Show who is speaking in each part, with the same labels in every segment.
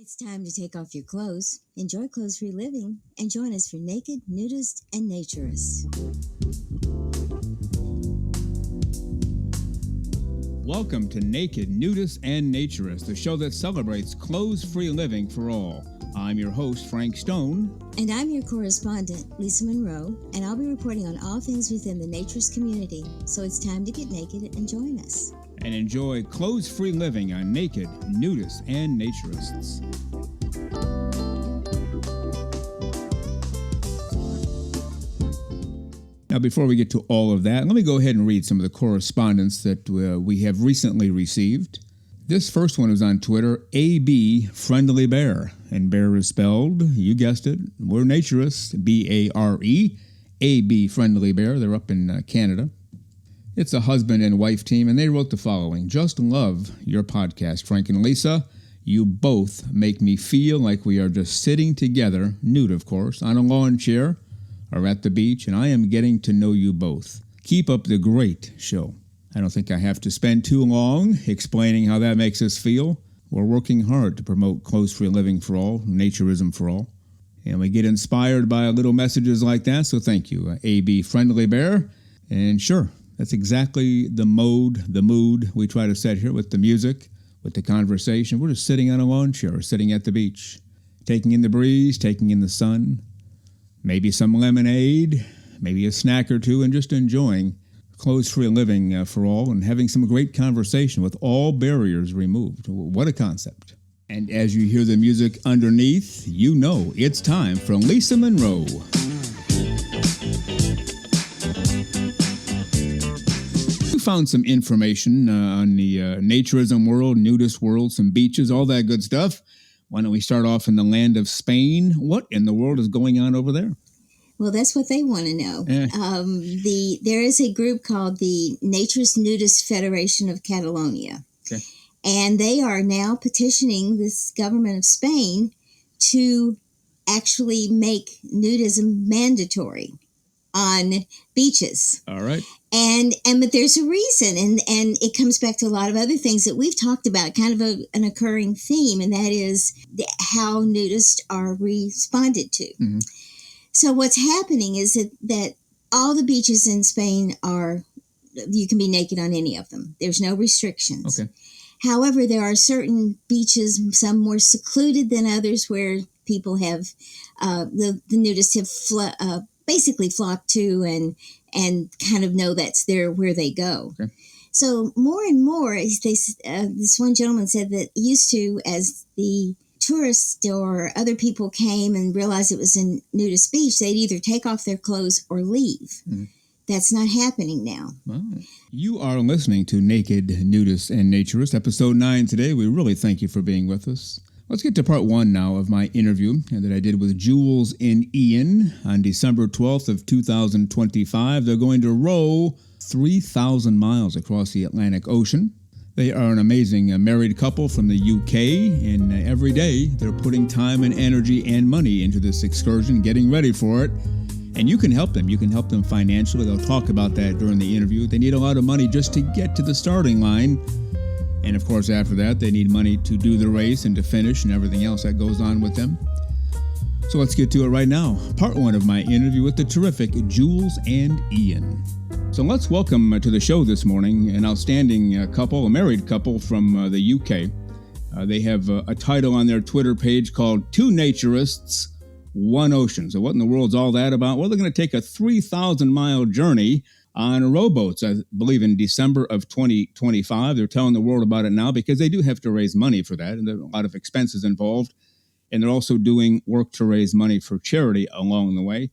Speaker 1: It's time to take off your clothes, enjoy clothes-free living, and join us for Naked, Nudists, and Naturists.
Speaker 2: Welcome to Naked, Nudists, and Naturists, the show that celebrates clothes-free living for all. I'm your host, Frank Stone.
Speaker 1: And I'm your correspondent, Lisa Monroe, and I'll be reporting on all things within the naturist community. So it's time to get naked and join us.
Speaker 2: And enjoy clothes-free living on Naked, Nudists, and Naturists. Now, before we get to all of that, let me go ahead and read some of the correspondence that we have recently received. This first one is on Twitter, AB Friendly Bear, and bear is spelled, you guessed it, we're naturists, B-A-R-E, AB Friendly Bear. They're up in Canada. It's a husband and wife team, and they wrote the following. Just love your podcast, Frank and Lisa. You both make me feel like we are just sitting together, nude of course, on a lawn chair or at the beach, and I am getting to know you both. Keep up the great show. I don't think I have to spend too long explaining how that makes us feel. We're working hard to promote clothes-free living for all, naturism for all. And we get inspired by little messages like that, so thank you, AB Friendly Bear. And sure, that's exactly the mood we try to set here with the music, with the conversation. We're just sitting on a lawn chair, sitting at the beach, taking in the breeze, taking in the sun, maybe some lemonade, maybe a snack or two, and just enjoying clothes-free living for all and having some great conversation with all barriers removed. What a concept. And as you hear the music underneath, you know it's time for Lisa Monroe. Found some information on the naturism world, nudist world, some beaches, all that good stuff. Why don't we start off in the land of Spain? What in the world is going on over there?
Speaker 1: Well, that's what they want to know. There is a group called the Naturist Nudist Federation of Catalonia.
Speaker 2: Okay.
Speaker 1: And they are now petitioning this government of Spain to actually make nudism mandatory on beaches.
Speaker 2: All right.
Speaker 1: But there's a reason, and it comes back to a lot of other things that we've talked about, kind of an occurring theme, and that is how nudists are responded to.
Speaker 2: Mm-hmm.
Speaker 1: So what's happening is that all the beaches in Spain you can be naked on any of them. There's no restrictions.
Speaker 2: Okay.
Speaker 1: However, there are certain beaches, some more secluded than others, where people have, the nudists have basically flocked to and kind of know that's where they go.
Speaker 2: Okay.
Speaker 1: So more and more, this one gentleman said that used to, as the tourists or other people came and realized it was a nudist beach, they'd either take off their clothes or leave. Mm-hmm. That's not happening now.
Speaker 2: Wow. You are listening to Naked, Nudists, and Naturists, episode 9 today. We really thank you for being with us. Let's get to part 1 now of my interview that I did with JOOLES and IAN on December 12th of 2025. They're going to row 3,000 miles across the Atlantic Ocean. They are an amazing married couple from the UK, and every day they're putting time and energy and money into this excursion, getting ready for it. And you can help them. You can help them financially. They'll talk about that during the interview. They need a lot of money just to get to the starting line. And of course, after that, they need money to do the race and to finish and everything else that goes on with them. So let's get to it right now. Part 1 of my interview with the terrific JOOLES and IAN. So let's welcome to the show this morning an outstanding couple, a married couple from the UK. They have a title on their Twitter page called Two Naturists, One Ocean. So what in the world's all that about? Well, they're going to take a 3,000-mile journey on rowboats, I believe in December of 2025. They're telling the world about it now because they do have to raise money for that, and there are a lot of expenses involved. And they're also doing work to raise money for charity along the way.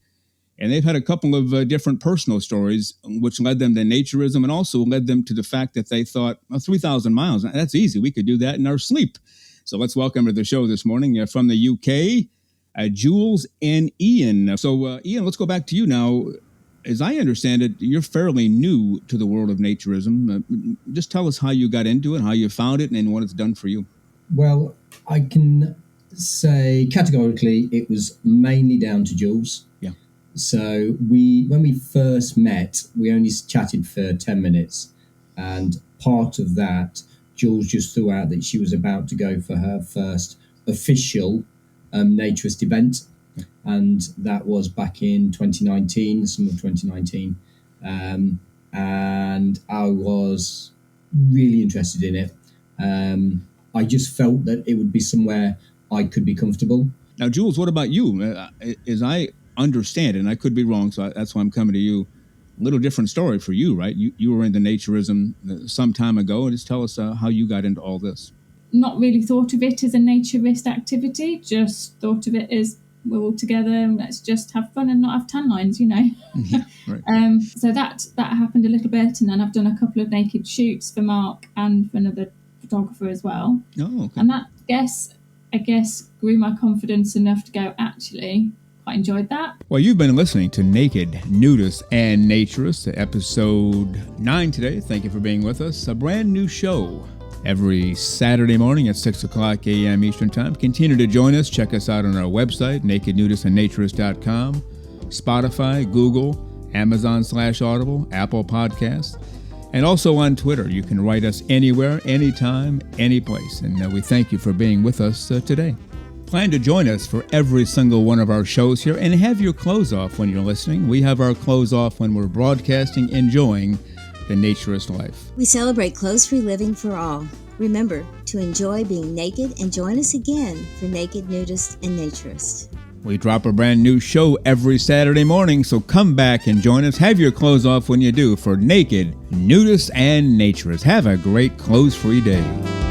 Speaker 2: And they've had a couple of different personal stories, which led them to naturism and also led them to the fact that they thought, 3,000 miles, that's easy. We could do that in our sleep. So let's welcome to the show this morning from the UK, JOOLES and IAN. So, IAN, let's go back to you now. As I understand it, you're fairly new to the world of naturism. Just tell us how you got into it, how you found it, and what it's done for you.
Speaker 3: Well, I can say categorically it was mainly down to Jules.
Speaker 2: Yeah.
Speaker 3: So when we first met, we only chatted for 10 minutes. And part of that, Jules just threw out that she was about to go for her first official naturist event, and that was back in 2019, summer of 2019, and I was really interested in it. I just felt that it would be somewhere I could be comfortable.
Speaker 2: Now, Jules, what about you? As I understand it, and I could be wrong, so that's why I'm coming to you. A little different story for you, right? You were into naturism some time ago. Just tell us how you got into all this.
Speaker 4: Not really thought of it as a naturist activity, just thought of it as we're all together and let's just have fun and not have tan lines,
Speaker 2: Yeah, right.
Speaker 4: So that happened a little bit, and then I've done a couple of naked shoots for Mark and for another photographer as well.
Speaker 2: Oh, okay.
Speaker 4: And that, I guess, grew my confidence enough to go, actually, quite enjoyed that.
Speaker 2: Well, you've been listening to Naked, Nudists, and Naturists, episode 9 today. Thank you for being with us. A brand new show every Saturday morning at 6 o'clock a.m. Eastern Time. Continue to join us. Check us out on our website, nakednudistandnaturist.com, Spotify, Google, Amazon/Audible, Apple Podcasts, and also on Twitter. You can write us anywhere, anytime, any place. And we thank you for being with us today. Plan to join us for every single one of our shows here and have your clothes off when you're listening. We have our clothes off when we're broadcasting, enjoying the naturist life.
Speaker 1: We celebrate clothes-free living for all. Remember to enjoy being naked and join us again for Naked, Nudist, and Naturist.
Speaker 2: We drop a brand new show every Saturday morning, so come back and join us. Have your clothes off when you do for Naked, Nudist, and Naturist. Have a great clothes-free day.